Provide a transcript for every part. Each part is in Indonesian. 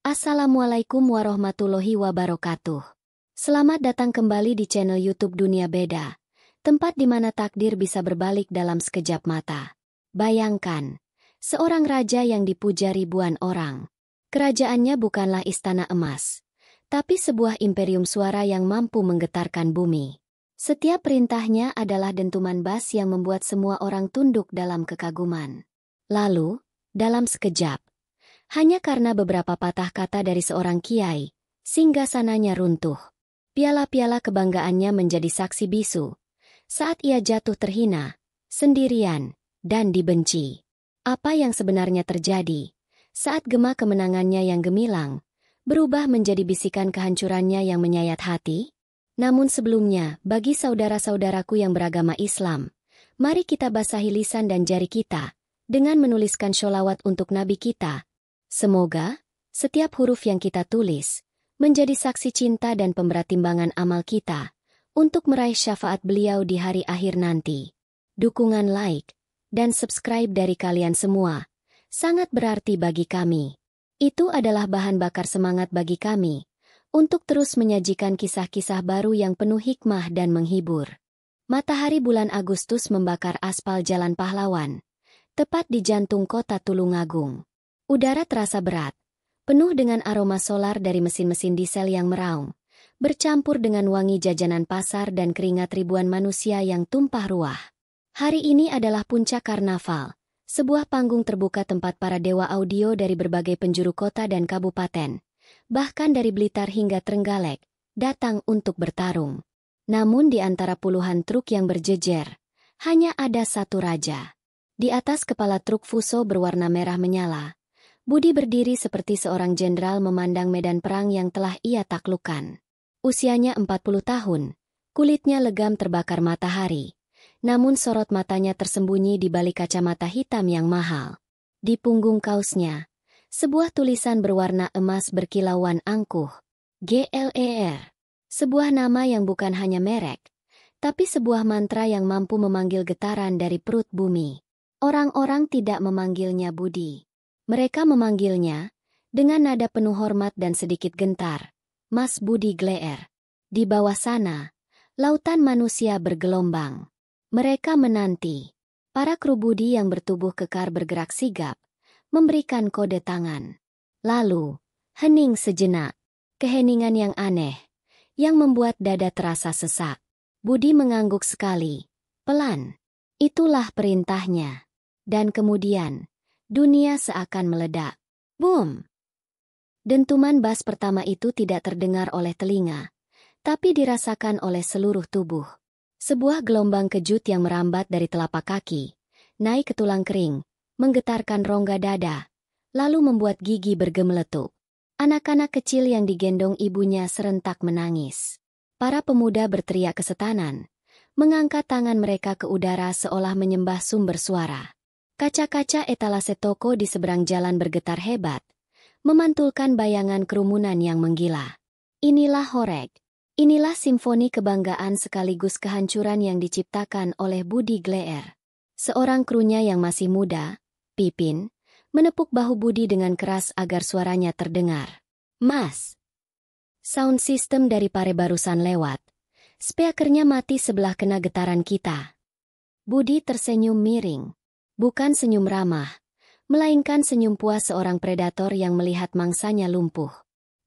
Assalamualaikum warahmatullahi wabarakatuh. Selamat datang kembali di channel YouTube Dunia Beda, tempat di mana takdir bisa berbalik dalam sekejap mata. Bayangkan, seorang raja yang dipuja ribuan orang. Kerajaannya bukanlah istana emas, tapi sebuah imperium suara yang mampu menggetarkan bumi. Setiap perintahnya adalah dentuman bas yang membuat semua orang tunduk dalam kekaguman. Lalu, dalam sekejap, hanya karena beberapa patah kata dari seorang kiai, singgasananya runtuh. Piala-piala kebanggaannya menjadi saksi bisu saat ia jatuh terhina, sendirian, dan dibenci. Apa yang sebenarnya terjadi saat gema kemenangannya yang gemilang berubah menjadi bisikan kehancurannya yang menyayat hati? Namun sebelumnya, bagi saudara-saudaraku yang beragama Islam, mari kita basahi lisan dan jari kita dengan menuliskan sholawat untuk Nabi kita. Semoga setiap huruf yang kita tulis menjadi saksi cinta dan pemberat timbangan amal kita untuk meraih syafaat beliau di hari akhir nanti. Dukungan like dan subscribe dari kalian semua sangat berarti bagi kami. Itu adalah bahan bakar semangat bagi kami untuk terus menyajikan kisah-kisah baru yang penuh hikmah dan menghibur. Matahari bulan Agustus membakar aspal Jalan Pahlawan, tepat di jantung kota Tulungagung. Udara terasa berat, penuh dengan aroma solar dari mesin-mesin diesel yang meraung, bercampur dengan wangi jajanan pasar dan keringat ribuan manusia yang tumpah ruah. Hari ini adalah puncak karnaval, sebuah panggung terbuka tempat para dewa audio dari berbagai penjuru kota dan kabupaten, bahkan dari Blitar hingga Trenggalek, datang untuk bertarung. Namun di antara puluhan truk yang berjejer, hanya ada satu raja. Di atas kepala truk Fuso berwarna merah menyala, Budi berdiri seperti seorang jenderal memandang medan perang yang telah ia taklukkan. Usianya 40 tahun, kulitnya legam terbakar matahari, namun sorot matanya tersembunyi di balik kacamata hitam yang mahal. Di punggung kaosnya, sebuah tulisan berwarna emas berkilauan angkuh, GLER. Sebuah nama yang bukan hanya merek, tapi sebuah mantra yang mampu memanggil getaran dari perut bumi. Orang-orang tidak memanggilnya Budi. Mereka memanggilnya dengan nada penuh hormat dan sedikit gentar, Mas Budi Gleer. Di bawah sana, lautan manusia bergelombang. Mereka menanti. Para kru Budi yang bertubuh kekar bergerak sigap, memberikan kode tangan. Lalu, hening sejenak. Keheningan yang aneh, yang membuat dada terasa sesak. Budi mengangguk sekali, pelan. Itulah perintahnya. Dan kemudian, dunia seakan meledak. Boom! Dentuman bas pertama itu tidak terdengar oleh telinga, tapi dirasakan oleh seluruh tubuh. Sebuah gelombang kejut yang merambat dari telapak kaki, naik ke tulang kering, menggetarkan rongga dada, lalu membuat gigi bergemeletup. Anak-anak kecil yang digendong ibunya serentak menangis. Para pemuda berteriak kesetanan, mengangkat tangan mereka ke udara seolah menyembah sumber suara. Kaca-kaca etalase toko di seberang jalan bergetar hebat, memantulkan bayangan kerumunan yang menggila. Inilah Horeg. Inilah simfoni kebanggaan sekaligus kehancuran yang diciptakan oleh Budi Gleer. Seorang krunya yang masih muda, Pipin, menepuk bahu Budi dengan keras agar suaranya terdengar. Mas! Sound system dari Pare barusan lewat. Speakernya mati sebelah kena getaran kita. Budi tersenyum miring. Bukan senyum ramah, melainkan senyum puas seorang predator yang melihat mangsanya lumpuh.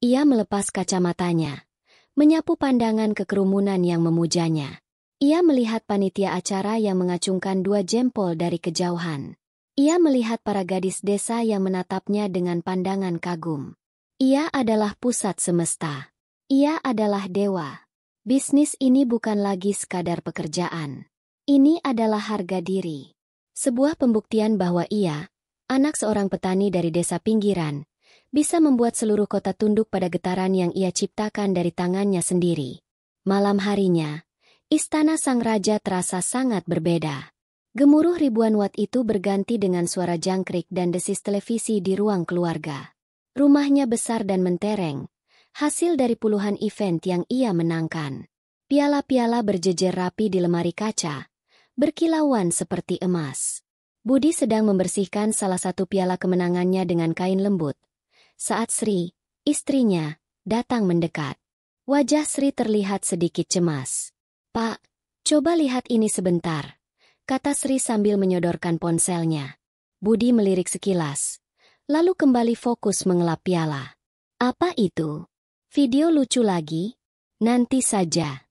Ia melepas kacamatanya, menyapu pandangan ke kerumunan yang memujanya. Ia melihat panitia acara yang mengacungkan 2 jempol dari kejauhan. Ia melihat para gadis desa yang menatapnya dengan pandangan kagum. Ia adalah pusat semesta. Ia adalah dewa. Bisnis ini bukan lagi sekadar pekerjaan. Ini adalah harga diri. Sebuah pembuktian bahwa ia, anak seorang petani dari desa pinggiran, bisa membuat seluruh kota tunduk pada getaran yang ia ciptakan dari tangannya sendiri. Malam harinya, istana sang raja terasa sangat berbeda. Gemuruh ribuan watt itu berganti dengan suara jangkrik dan desis televisi di ruang keluarga. Rumahnya besar dan mentereng, hasil dari puluhan event yang ia menangkan. Piala-piala berjejer rapi di lemari kaca, berkilauan seperti emas. Budi sedang membersihkan salah satu piala kemenangannya dengan kain lembut, saat Sri, Istrinya datang mendekat. Wajah Sri terlihat sedikit cemas. "Pak, coba lihat ini sebentar," kata Sri sambil menyodorkan ponselnya. Budi melirik sekilas, lalu kembali fokus mengelap piala. "Apa itu? Video lucu lagi? Nanti saja."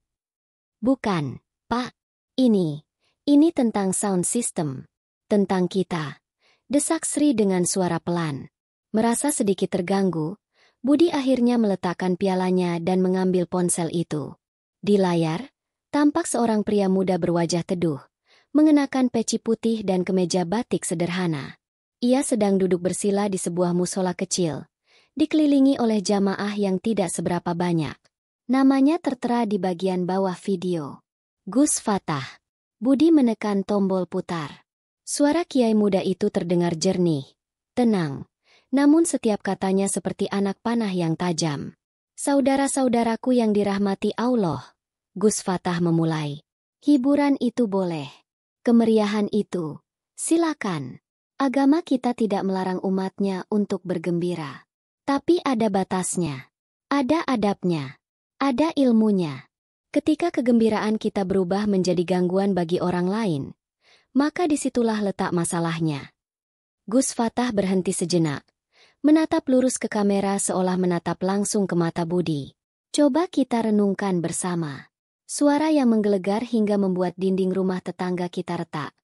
"Bukan, Pak. Ini tentang sound system. Tentang kita," desak Sri dengan suara pelan. Merasa sedikit terganggu, Budi akhirnya meletakkan pialanya dan mengambil ponsel itu. Di layar, tampak seorang pria muda berwajah teduh, mengenakan peci putih dan kemeja batik sederhana. Ia sedang duduk bersila di sebuah musola kecil, dikelilingi oleh jamaah yang tidak seberapa banyak. Namanya tertera di bagian bawah video. Gus Fatah. Budi menekan tombol putar. Suara kiai muda itu terdengar jernih, tenang, namun setiap katanya seperti anak panah yang tajam. "Saudara-saudaraku yang dirahmati Allah," Gus Fatah memulai. "Hiburan itu boleh. Kemeriahan itu, silakan. Agama kita tidak melarang umatnya untuk bergembira. Tapi ada batasnya. Ada adabnya. Ada ilmunya. Ketika kegembiraan kita berubah menjadi gangguan bagi orang lain, maka disitulah letak masalahnya." Gus Fatah berhenti sejenak, menatap lurus ke kamera seolah menatap langsung ke mata Budi. "Coba kita renungkan bersama. Suara yang menggelegar hingga membuat dinding rumah tetangga kita retak.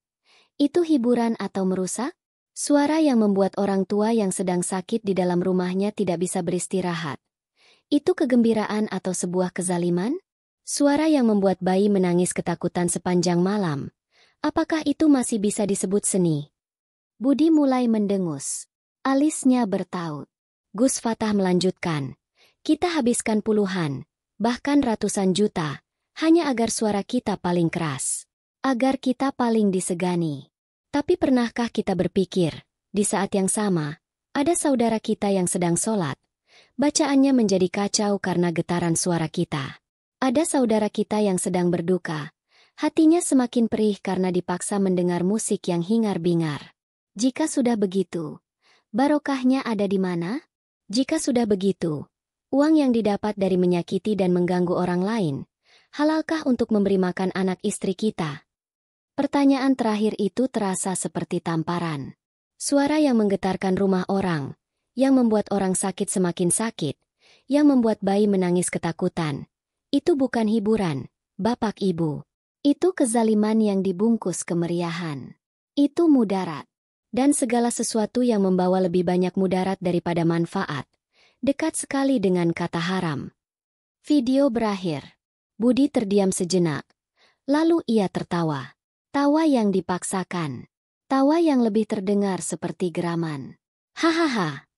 Itu hiburan atau merusak? Suara yang membuat orang tua yang sedang sakit di dalam rumahnya tidak bisa beristirahat. Itu kegembiraan atau sebuah kezaliman? Suara yang membuat bayi menangis ketakutan sepanjang malam. Apakah itu masih bisa disebut seni?" Budi mulai mendengus. Alisnya bertaut. Gus Fatah melanjutkan, "Kita habiskan puluhan, bahkan ratusan juta, hanya agar suara kita paling keras. Agar kita paling disegani. Tapi pernahkah kita berpikir, di saat yang sama, ada saudara kita yang sedang sholat. Bacaannya menjadi kacau karena getaran suara kita. Ada saudara kita yang sedang berduka. Hatinya semakin perih karena dipaksa mendengar musik yang hingar-bingar. Jika sudah begitu, barokahnya ada di mana? Jika sudah begitu, uang yang didapat dari menyakiti dan mengganggu orang lain, halalkah untuk memberi makan anak istri kita?" Pertanyaan terakhir itu terasa seperti tamparan. Suara yang menggetarkan rumah orang, yang membuat orang sakit semakin sakit, yang membuat bayi menangis ketakutan. Itu bukan hiburan, Bapak Ibu. Itu kezaliman yang dibungkus kemeriahan. Itu mudarat. Dan segala sesuatu yang membawa lebih banyak mudarat daripada manfaat, dekat sekali dengan kata haram. Video berakhir. Budi terdiam sejenak. Lalu ia tertawa. Tawa yang dipaksakan. Tawa yang lebih terdengar seperti geraman. "Hahaha.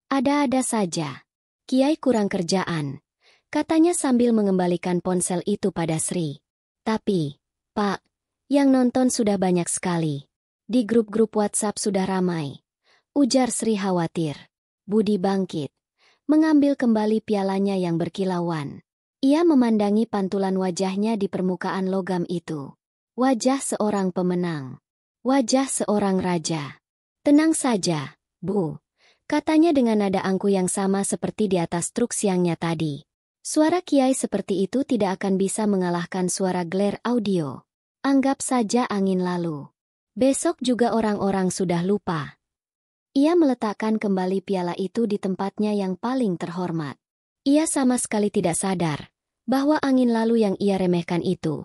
Ada-ada saja. Kiai kurang kerjaan," katanya sambil mengembalikan ponsel itu pada Sri. "Tapi, Pak, yang nonton sudah banyak sekali. Di grup-grup WhatsApp sudah ramai," ujar Sri khawatir. Budi bangkit, mengambil kembali pialanya yang berkilauan. Ia memandangi pantulan wajahnya di permukaan logam itu. Wajah seorang pemenang. Wajah seorang raja. "Tenang saja, Bu," katanya dengan nada angku yang sama seperti di atas truk siangnya tadi. Suara kiai seperti itu tidak akan bisa mengalahkan suara glare audio. Anggap saja angin lalu. Besok juga orang-orang sudah lupa. Ia meletakkan kembali piala itu di tempatnya yang paling terhormat. Ia sama sekali tidak sadar bahwa angin lalu yang ia remehkan itu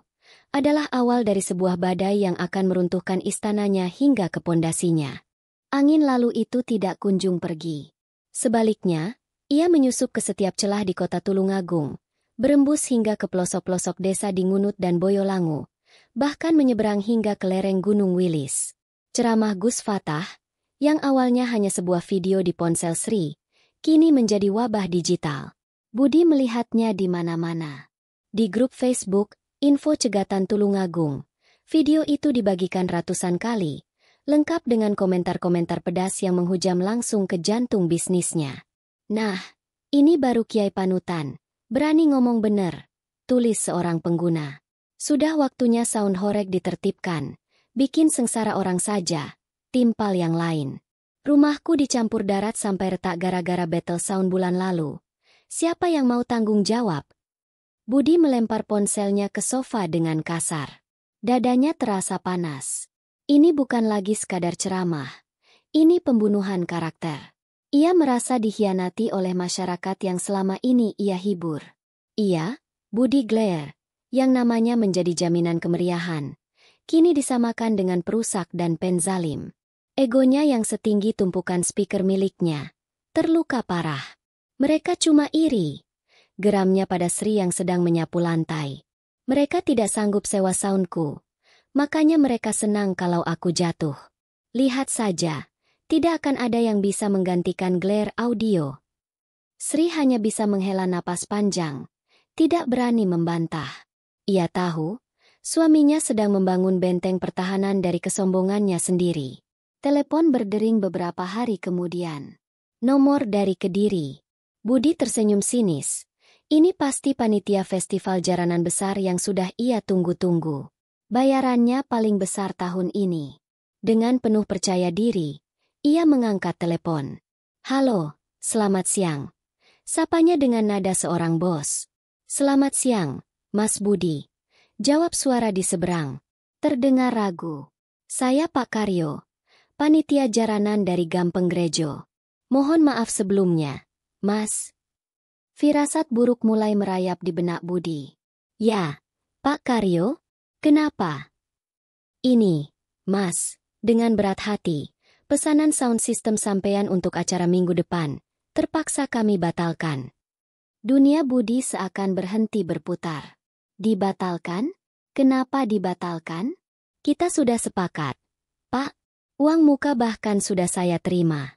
adalah awal dari sebuah badai yang akan meruntuhkan istananya hingga ke pondasinya. Angin lalu itu tidak kunjung pergi. Sebaliknya, ia menyusup ke setiap celah di kota Tulungagung, berembus hingga ke pelosok-pelosok desa di Ngunut dan Boyolangu, bahkan menyeberang hingga ke lereng Gunung Wilis. Ceramah Gus Fatah, yang awalnya hanya sebuah video di ponsel Sri, kini menjadi wabah digital. Budi melihatnya di mana-mana. Di grup Facebook, Info Cegatan Tulungagung, video itu dibagikan ratusan kali, lengkap dengan komentar-komentar pedas yang menghujam langsung ke jantung bisnisnya. "Nah, ini baru kiai panutan, berani ngomong bener," tulis seorang pengguna. "Sudah waktunya sound horeg ditertibkan, bikin sengsara orang saja, timpal yang lain." Rumahku dicampur darat sampai retak gara-gara battle sound bulan lalu. Siapa yang mau tanggung jawab? Budi melempar ponselnya ke sofa dengan kasar. Dadanya terasa panas. Ini bukan lagi sekadar ceramah. Ini pembunuhan karakter. Ia merasa dikhianati oleh masyarakat yang selama ini ia hibur. Ia, Budi Glare, yang namanya menjadi jaminan kemeriahan, kini disamakan dengan perusak dan penzalim. Egonya yang setinggi tumpukan speaker miliknya terluka parah. Mereka cuma iri. Geramnya pada Sri yang sedang menyapu lantai. Mereka tidak sanggup sewa soundku. Makanya mereka senang kalau aku jatuh. Lihat saja, tidak akan ada yang bisa menggantikan Glare Audio. Sri hanya bisa menghela napas panjang. Tidak berani membantah. Ia tahu, suaminya sedang membangun benteng pertahanan dari kesombongannya sendiri. Telepon berdering beberapa hari kemudian. Nomor dari Kediri. Budi tersenyum sinis. Ini pasti panitia festival jaranan besar yang sudah ia tunggu-tunggu. Bayarannya paling besar tahun ini. Dengan penuh percaya diri, ia mengangkat telepon. Halo, selamat siang. Sapanya dengan nada seorang bos. Selamat siang, Mas Budi. Jawab suara di seberang. Terdengar ragu. Saya Pak Karyo, panitia jaranan dari Gampeng Gerejo. Mohon maaf sebelumnya, Mas. Firasat buruk mulai merayap di benak Budi. Ya, Pak Karyo, kenapa? Ini, Mas, dengan berat hati, pesanan sound system sampean untuk acara minggu depan, terpaksa kami batalkan. Dunia Budi seakan berhenti berputar. Dibatalkan? Kenapa dibatalkan? Kita sudah sepakat. Pak, uang muka bahkan sudah saya terima.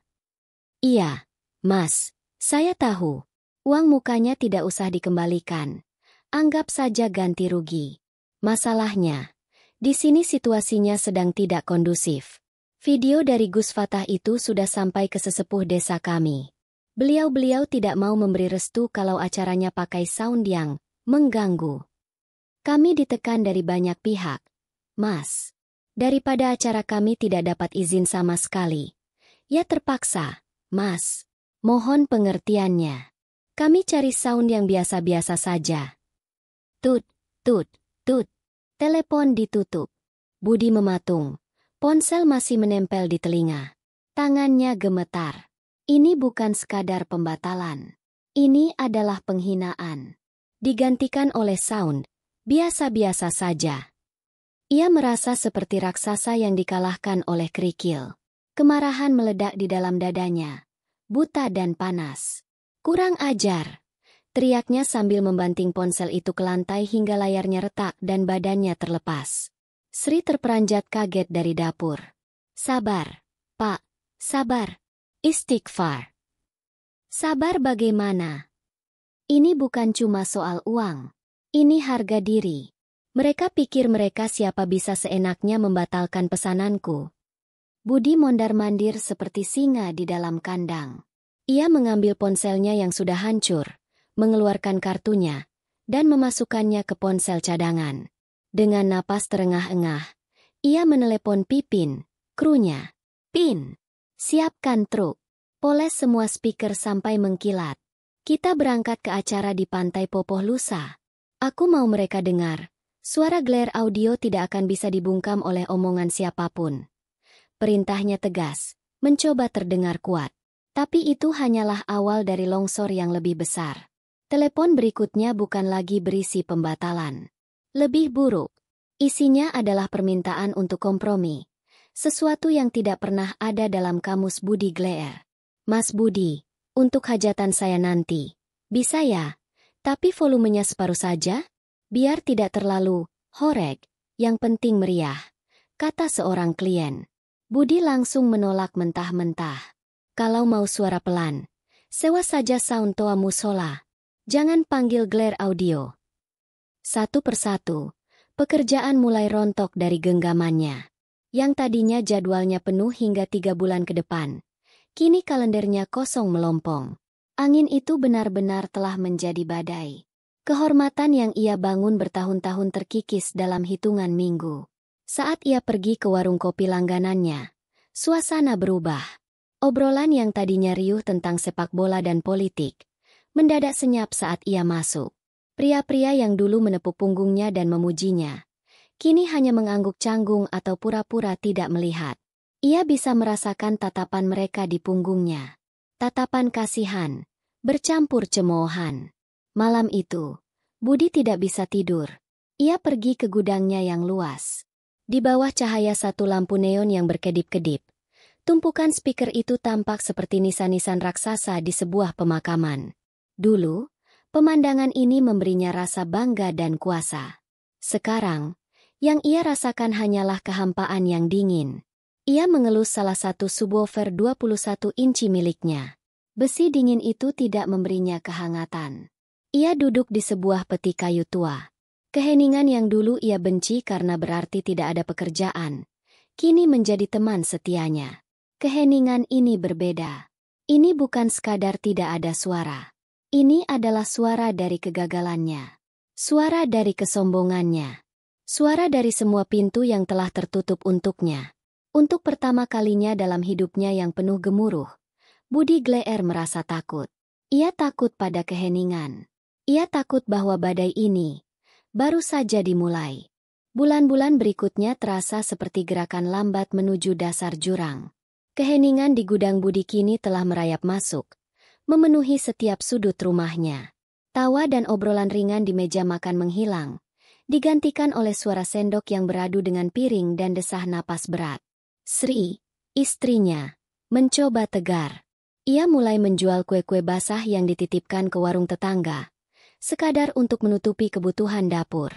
Iya, Mas, saya tahu. Uang mukanya tidak usah dikembalikan. Anggap saja ganti rugi. Masalahnya, di sini situasinya sedang tidak kondusif. Video dari Gus Fatah itu sudah sampai ke sesepuh desa kami. Beliau-beliau tidak mau memberi restu kalau acaranya pakai sound yang mengganggu. Kami ditekan dari banyak pihak. Mas, daripada acara kami tidak dapat izin sama sekali. Ya terpaksa, Mas. Mohon pengertiannya. Kami cari sound yang biasa-biasa saja. Tut, tut, tut. Telepon ditutup. Budi mematung. Ponsel masih menempel di telinga. Tangannya gemetar. Ini bukan sekadar pembatalan. Ini adalah penghinaan. Digantikan oleh sound, biasa-biasa saja. Ia merasa seperti raksasa yang dikalahkan oleh kerikil. Kemarahan meledak di dalam dadanya. Buta dan panas. Kurang ajar. Teriaknya sambil membanting ponsel itu ke lantai hingga layarnya retak dan badannya terlepas. Sri terperanjat kaget dari dapur. Sabar, Pak, sabar. Istighfar. Sabar bagaimana? Ini bukan cuma soal uang. Ini harga diri. Mereka pikir mereka siapa bisa seenaknya membatalkan pesananku. Budi mondar-mandir seperti singa di dalam kandang. Ia mengambil ponselnya yang sudah hancur, mengeluarkan kartunya, dan memasukkannya ke ponsel cadangan. Dengan napas terengah-engah, ia menelepon Pipin, krunya. Pin. Siapkan truk. Poles semua speaker sampai mengkilat. Kita berangkat ke acara di Pantai Popoh lusa. Aku mau mereka dengar. Suara Glare Audio tidak akan bisa dibungkam oleh omongan siapapun. Perintahnya tegas, mencoba terdengar kuat. Tapi itu hanyalah awal dari longsor yang lebih besar. Telepon berikutnya bukan lagi berisi pembatalan. Lebih buruk. Isinya adalah permintaan untuk kompromi. Sesuatu yang tidak pernah ada dalam kamus Budi Glare. Mas Budi, untuk hajatan saya nanti. Bisa ya? Tapi volumenya separuh saja? Biar tidak terlalu horeg, yang penting meriah, kata seorang klien. Budi langsung menolak mentah-mentah. Kalau mau suara pelan, sewa saja sound toa musola. Jangan panggil Glare Audio. Satu persatu, pekerjaan mulai rontok dari genggamannya. Yang tadinya jadwalnya penuh hingga 3 bulan ke depan. Kini kalendernya kosong melompong. Angin itu benar-benar telah menjadi badai. Kehormatan yang ia bangun bertahun-tahun terkikis dalam hitungan minggu. Saat ia pergi ke warung kopi langganannya, suasana berubah. Obrolan yang tadinya riuh tentang sepak bola dan politik, mendadak senyap saat ia masuk. Pria-pria yang dulu menepuk punggungnya dan memujinya, kini hanya mengangguk canggung atau pura-pura tidak melihat. Ia bisa merasakan tatapan mereka di punggungnya. Tatapan kasihan, bercampur cemoohan. Malam itu, Budi tidak bisa tidur. Ia pergi ke gudangnya yang luas. Di bawah cahaya satu lampu neon yang berkedip-kedip, tumpukan speaker itu tampak seperti nisan-nisan raksasa di sebuah pemakaman. Dulu, pemandangan ini memberinya rasa bangga dan kuasa. Sekarang, yang ia rasakan hanyalah kehampaan yang dingin. Ia mengelus salah satu subwoofer 21 inci miliknya. Besi dingin itu tidak memberinya kehangatan. Ia duduk di sebuah peti kayu tua. Keheningan yang dulu ia benci karena berarti tidak ada pekerjaan, kini menjadi teman setianya. Keheningan ini berbeda. Ini bukan sekadar tidak ada suara. Ini adalah suara dari kegagalannya. Suara dari kesombongannya. Suara dari semua pintu yang telah tertutup untuknya. Untuk pertama kalinya dalam hidupnya yang penuh gemuruh, Budi Gleer merasa takut. Ia takut pada keheningan. Ia takut bahwa badai ini baru saja dimulai. Bulan-bulan berikutnya terasa seperti gerakan lambat menuju dasar jurang. Keheningan di gudang Budi kini telah merayap masuk, memenuhi setiap sudut rumahnya. Tawa dan obrolan ringan di meja makan menghilang, digantikan oleh suara sendok yang beradu dengan piring dan desah napas berat. Sri, istrinya, mencoba tegar. Ia mulai menjual kue-kue basah yang dititipkan ke warung tetangga, sekadar untuk menutupi kebutuhan dapur.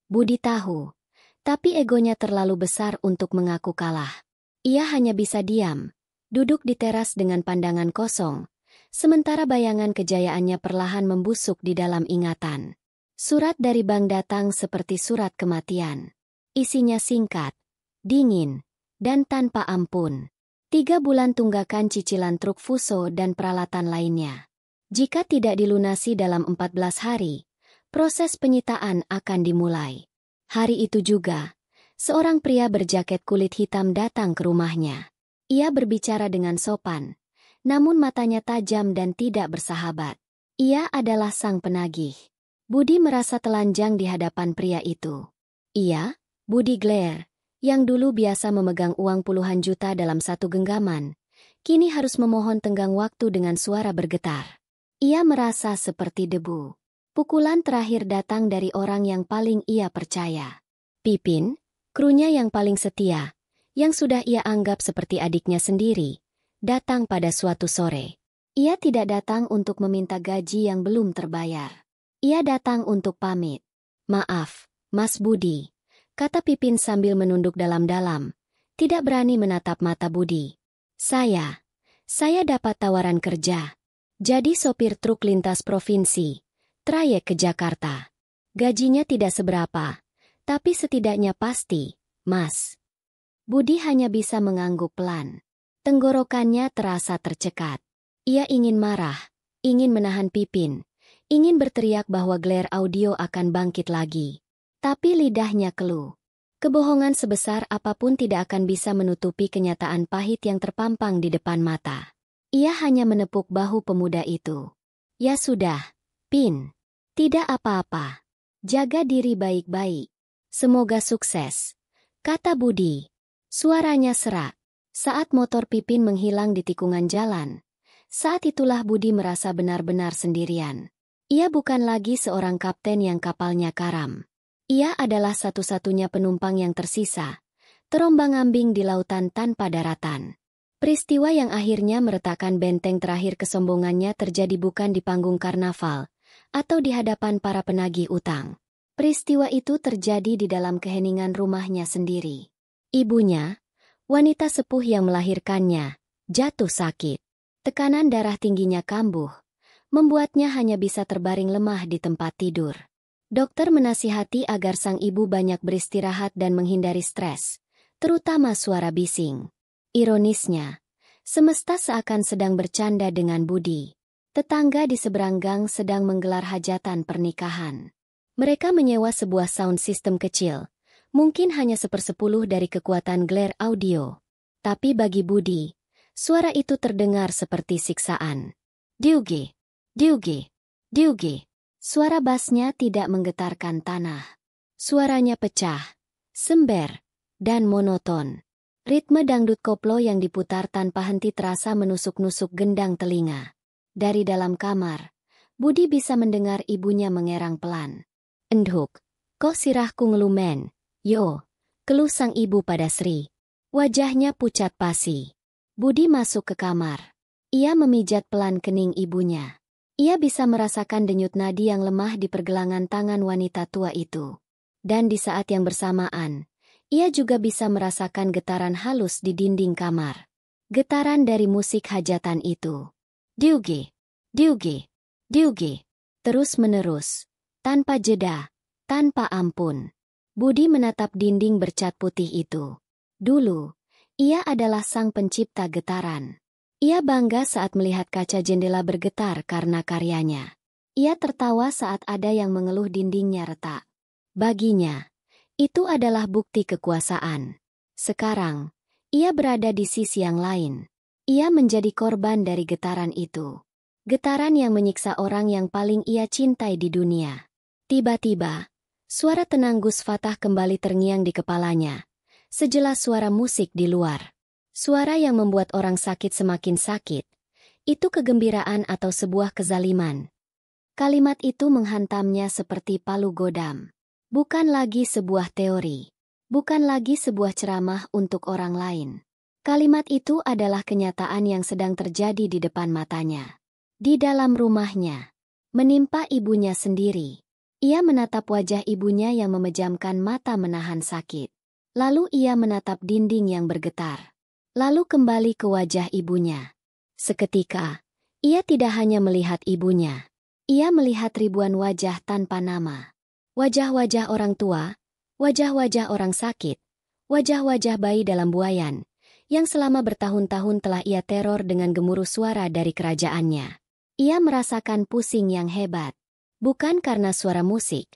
Budi tahu, tapi egonya terlalu besar untuk mengaku kalah. Ia hanya bisa diam, duduk di teras dengan pandangan kosong, sementara bayangan kejayaannya perlahan membusuk di dalam ingatan. Surat dari bank datang seperti surat kematian. Isinya singkat, dingin, dan tanpa ampun. 3 bulan tunggakan cicilan truk Fuso dan peralatan lainnya. Jika tidak dilunasi dalam 14 hari, proses penyitaan akan dimulai. Hari itu juga, seorang pria berjaket kulit hitam datang ke rumahnya. Ia berbicara dengan sopan, namun matanya tajam dan tidak bersahabat. Ia adalah sang penagih. Budi merasa telanjang di hadapan pria itu. Ia, Budi Gleer, yang dulu biasa memegang uang puluhan juta dalam satu genggaman, kini harus memohon tenggang waktu dengan suara bergetar. Ia merasa seperti debu. Pukulan terakhir datang dari orang yang paling ia percaya. Pipin, krunya yang paling setia, yang sudah ia anggap seperti adiknya sendiri, datang pada suatu sore. Ia tidak datang untuk meminta gaji yang belum terbayar. Ia datang untuk pamit. "Maaf, Mas Budi," kata Pipin sambil menunduk dalam-dalam, tidak berani menatap mata Budi. Saya dapat tawaran kerja. Jadi sopir truk lintas provinsi, trayek ke Jakarta. Gajinya tidak seberapa, tapi setidaknya pasti, Mas." Budi hanya bisa mengangguk pelan. Tenggorokannya terasa tercekat. Ia ingin marah, ingin menahan Pipin, ingin berteriak bahwa Gleer Audio akan bangkit lagi. Tapi lidahnya keluh. Kebohongan sebesar apapun tidak akan bisa menutupi kenyataan pahit yang terpampang di depan mata. Ia hanya menepuk bahu pemuda itu. "Ya sudah, Pin. Tidak apa-apa. Jaga diri baik-baik. Semoga sukses," kata Budi. Suaranya serak. Saat motor Pipin menghilang di tikungan jalan, saat itulah Budi merasa benar-benar sendirian. Ia bukan lagi seorang kapten yang kapalnya karam. Ia adalah satu-satunya penumpang yang tersisa, terombang-ambing di lautan tanpa daratan. Peristiwa yang akhirnya meretakkan benteng terakhir kesombongannya terjadi bukan di panggung karnaval, atau di hadapan para penagih utang. Peristiwa itu terjadi di dalam keheningan rumahnya sendiri. Ibunya, wanita sepuh yang melahirkannya, jatuh sakit. Tekanan darah tingginya kambuh, membuatnya hanya bisa terbaring lemah di tempat tidur. Dokter menasihati agar sang ibu banyak beristirahat dan menghindari stres, terutama suara bising. Ironisnya, semesta seakan sedang bercanda dengan Budi. Tetangga di seberang gang sedang menggelar hajatan pernikahan. Mereka menyewa sebuah sound system kecil, mungkin hanya 1/10 dari kekuatan Gleer Audio. Tapi bagi Budi, Suara itu terdengar seperti siksaan. Diuge, diuge, diuge. Suara bassnya tidak menggetarkan tanah. Suaranya pecah, sember, dan monoton. Ritme dangdut koplo yang diputar tanpa henti terasa menusuk-nusuk gendang telinga. Dari dalam kamar, Budi bisa mendengar ibunya mengerang pelan. "Endhuk, kok sirahku ngelumen, yo," keluh sang ibu pada Sri. Wajahnya pucat pasi. Budi masuk ke kamar. Ia memijat pelan kening ibunya. Ia bisa merasakan denyut nadi yang lemah di pergelangan tangan wanita tua itu. Dan di saat yang bersamaan, ia juga bisa merasakan getaran halus di dinding kamar. Getaran dari musik hajatan itu. Diuge, diuge, diuge. Terus-menerus, tanpa jeda, tanpa ampun. Budi menatap dinding bercat putih itu. Dulu, ia adalah sang pencipta getaran. Ia bangga saat melihat kaca jendela bergetar karena karyanya. Ia tertawa saat ada yang mengeluh dindingnya retak. Baginya, itu adalah bukti kekuasaan. Sekarang, ia berada di sisi yang lain. Ia menjadi korban dari getaran itu. Getaran yang menyiksa orang yang paling ia cintai di dunia. Tiba-tiba, suara tenang Gus Fatah kembali terngiang di kepalanya. Sejelas suara musik di luar. Suara yang membuat orang sakit semakin sakit. Itu kegembiraan atau sebuah kezaliman. Kalimat itu menghantamnya seperti palu godam. Bukan lagi sebuah teori. Bukan lagi sebuah ceramah untuk orang lain. Kalimat itu adalah kenyataan yang sedang terjadi di depan matanya. Di dalam rumahnya. Menimpa ibunya sendiri. Ia menatap wajah ibunya yang memejamkan mata menahan sakit. Lalu ia menatap dinding yang bergetar. Lalu kembali ke wajah ibunya. Seketika, ia tidak hanya melihat ibunya. Ia melihat ribuan wajah tanpa nama. Wajah-wajah orang tua, wajah-wajah orang sakit, wajah-wajah bayi dalam buayan, yang selama bertahun-tahun telah ia teror dengan gemuruh suara dari kerajaannya. Ia merasakan pusing yang hebat. Bukan karena suara musik,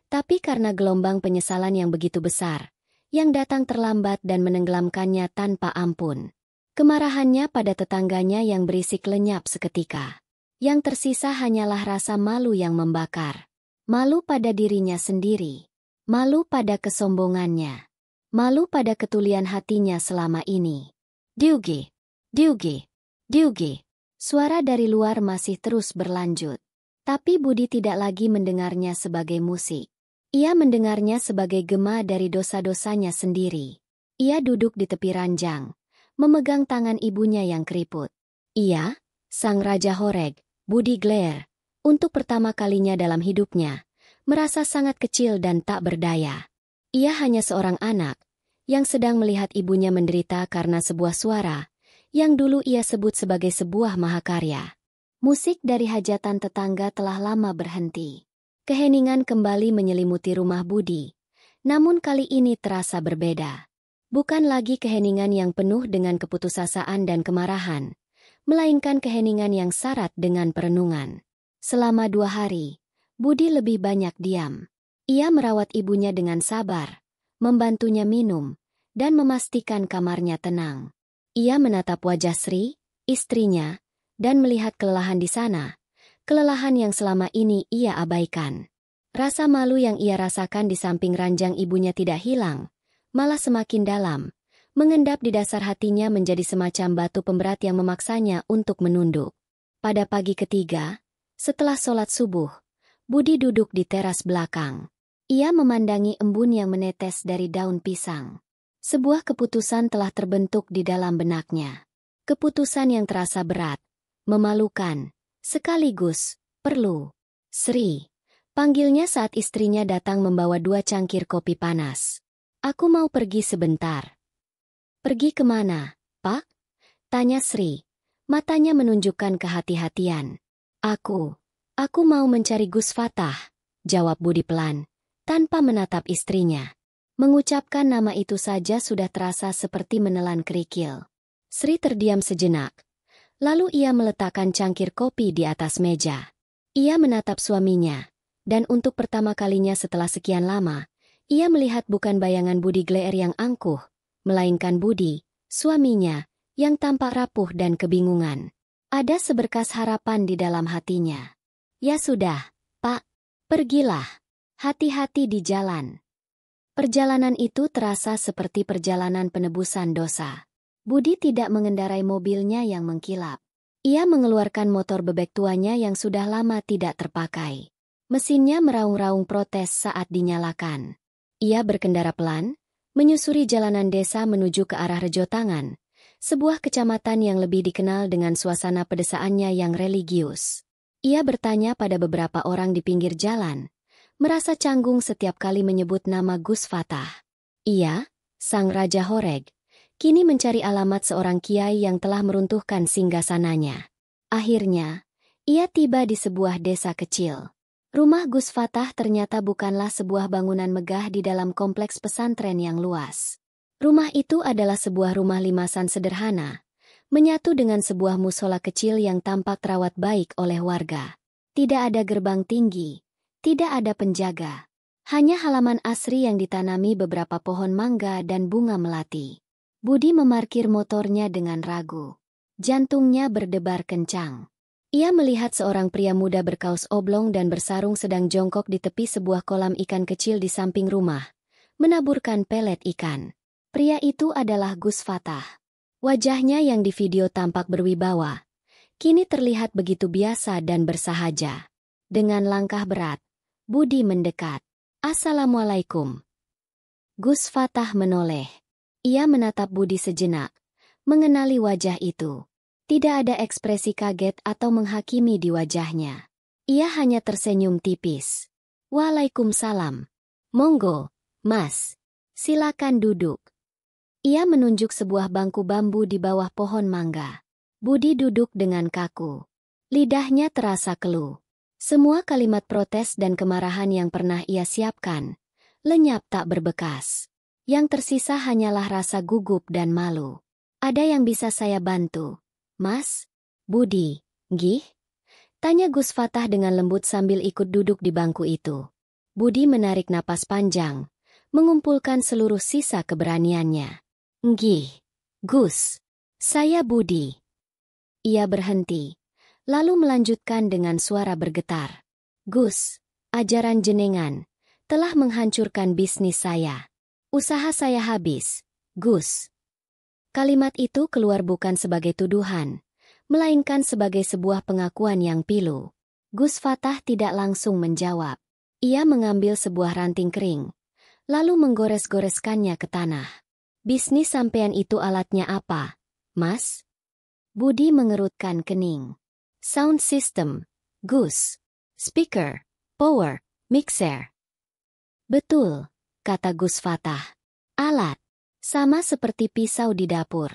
tapi karena gelombang penyesalan yang begitu besar, yang datang terlambat dan menenggelamkannya tanpa ampun. Kemarahannya pada tetangganya yang berisik lenyap seketika. Yang tersisa hanyalah rasa malu yang membakar. Malu pada dirinya sendiri. Malu pada kesombongannya. Malu pada ketulian hatinya selama ini. Diuge, diuge, diuge. Suara dari luar masih terus berlanjut. Tapi Budi tidak lagi mendengarnya sebagai musik. Ia mendengarnya sebagai gema dari dosa-dosanya sendiri. Ia duduk di tepi ranjang, memegang tangan ibunya yang keriput. Ia, sang Raja Horeg, Budi Glare, untuk pertama kalinya dalam hidupnya, merasa sangat kecil dan tak berdaya. Ia hanya seorang anak, yang sedang melihat ibunya menderita karena sebuah suara, yang dulu ia sebut sebagai sebuah mahakarya. Musik dari hajatan tetangga telah lama berhenti. Keheningan kembali menyelimuti rumah Budi, namun kali ini terasa berbeda. Bukan lagi keheningan yang penuh dengan keputusasaan dan kemarahan, melainkan keheningan yang syarat dengan perenungan. Selama 2 hari, Budi lebih banyak diam. Ia merawat ibunya dengan sabar, membantunya minum, dan memastikan kamarnya tenang. Ia menatap wajah Sri, istrinya, dan melihat kelelahan di sana. Kelelahan yang selama ini ia abaikan. Rasa malu yang ia rasakan di samping ranjang ibunya tidak hilang, malah semakin dalam, mengendap di dasar hatinya menjadi semacam batu pemberat yang memaksanya untuk menunduk. Pada pagi ketiga, setelah sholat subuh, Budi duduk di teras belakang. Ia memandangi embun yang menetes dari daun pisang. Sebuah keputusan telah terbentuk di dalam benaknya. Keputusan yang terasa berat, memalukan, sekaligus perlu. Sri, panggilnya saat istrinya datang membawa 2 cangkir kopi panas. "Aku mau pergi sebentar." "Pergi kemana, Pak?" tanya Sri. Matanya menunjukkan kehati-hatian. Aku mau mencari Gus Fatah," jawab Budi pelan, tanpa menatap istrinya. Mengucapkan nama itu saja sudah terasa seperti menelan kerikil. Sri terdiam sejenak. Lalu ia meletakkan cangkir kopi di atas meja. Ia menatap suaminya, dan untuk pertama kalinya setelah sekian lama, ia melihat bukan bayangan Budi Glare yang angkuh, melainkan Budi, suaminya, yang tampak rapuh dan kebingungan. Ada seberkas harapan di dalam hatinya. Ya sudah, Pak. Pergilah. Hati-hati di jalan. Perjalanan itu terasa seperti perjalanan penebusan dosa. Budi tidak mengendarai mobilnya yang mengkilap. Ia mengeluarkan motor bebek tuanya yang sudah lama tidak terpakai. Mesinnya meraung-raung protes saat dinyalakan. Ia berkendara pelan, menyusuri jalanan desa menuju ke arah Rejotangan, sebuah kecamatan yang lebih dikenal dengan suasana pedesaannya yang religius. Ia bertanya pada beberapa orang di pinggir jalan, merasa canggung setiap kali menyebut nama Gus Fatah. Ia, sang Raja Horeg, kini mencari alamat seorang kiai yang telah meruntuhkan singgasananya. Akhirnya, ia tiba di sebuah desa kecil. Rumah Gus Fatah ternyata bukanlah sebuah bangunan megah di dalam kompleks pesantren yang luas. Rumah itu adalah sebuah rumah limasan sederhana, menyatu dengan sebuah musola kecil yang tampak terawat baik oleh warga. Tidak ada gerbang tinggi, tidak ada penjaga. Hanya halaman asri yang ditanami beberapa pohon mangga dan bunga melati. Budi memarkir motornya dengan ragu. Jantungnya berdebar kencang. Ia melihat seorang pria muda berkaus oblong dan bersarung sedang jongkok di tepi sebuah kolam ikan kecil di samping rumah, menaburkan pelet ikan. Pria itu adalah Gus Fatah. Wajahnya yang di video tampak berwibawa, kini terlihat begitu biasa dan bersahaja. Dengan langkah berat, Budi mendekat. Assalamualaikum. Gus Fatah menoleh. Ia menatap Budi sejenak, mengenali wajah itu. Tidak ada ekspresi kaget atau menghakimi di wajahnya. Ia hanya tersenyum tipis. Waalaikumsalam. Monggo, Mas. Silakan duduk. Ia menunjuk sebuah bangku bambu di bawah pohon mangga. Budi duduk dengan kaku. Lidahnya terasa keluh. Semua kalimat protes dan kemarahan yang pernah ia siapkan, lenyap tak berbekas. Yang tersisa hanyalah rasa gugup dan malu. Ada yang bisa saya bantu, Mas? Budi, gih? Tanya Gus Fatah dengan lembut sambil ikut duduk di bangku itu. Budi menarik napas panjang, mengumpulkan seluruh sisa keberaniannya. Gih, Gus. Saya Budi. Ia berhenti, lalu melanjutkan dengan suara bergetar. Gus, ajaran jenengan telah menghancurkan bisnis saya. Usaha saya habis, Gus. Kalimat itu keluar bukan sebagai tuduhan, melainkan sebagai sebuah pengakuan yang pilu. Gus Fatah tidak langsung menjawab. Ia mengambil sebuah ranting kering, lalu menggores-goreskannya ke tanah. Bisnis sampean itu alatnya apa, Mas? Budi mengerutkan kening. Sound system, Gus. Speaker, power, mixer. Betul, kata Gus Fatah. Alat. Sama seperti pisau di dapur.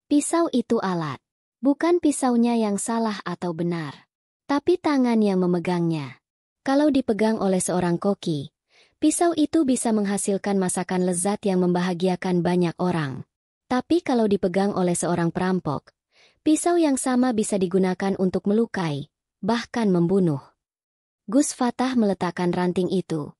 Pisau itu alat. Bukan pisaunya yang salah atau benar, tapi tangan yang memegangnya. Kalau dipegang oleh seorang koki, pisau itu bisa menghasilkan masakan lezat yang membahagiakan banyak orang. Tapi kalau dipegang oleh seorang perampok, pisau yang sama bisa digunakan untuk melukai, bahkan membunuh. Gus Fatah meletakkan ranting itu,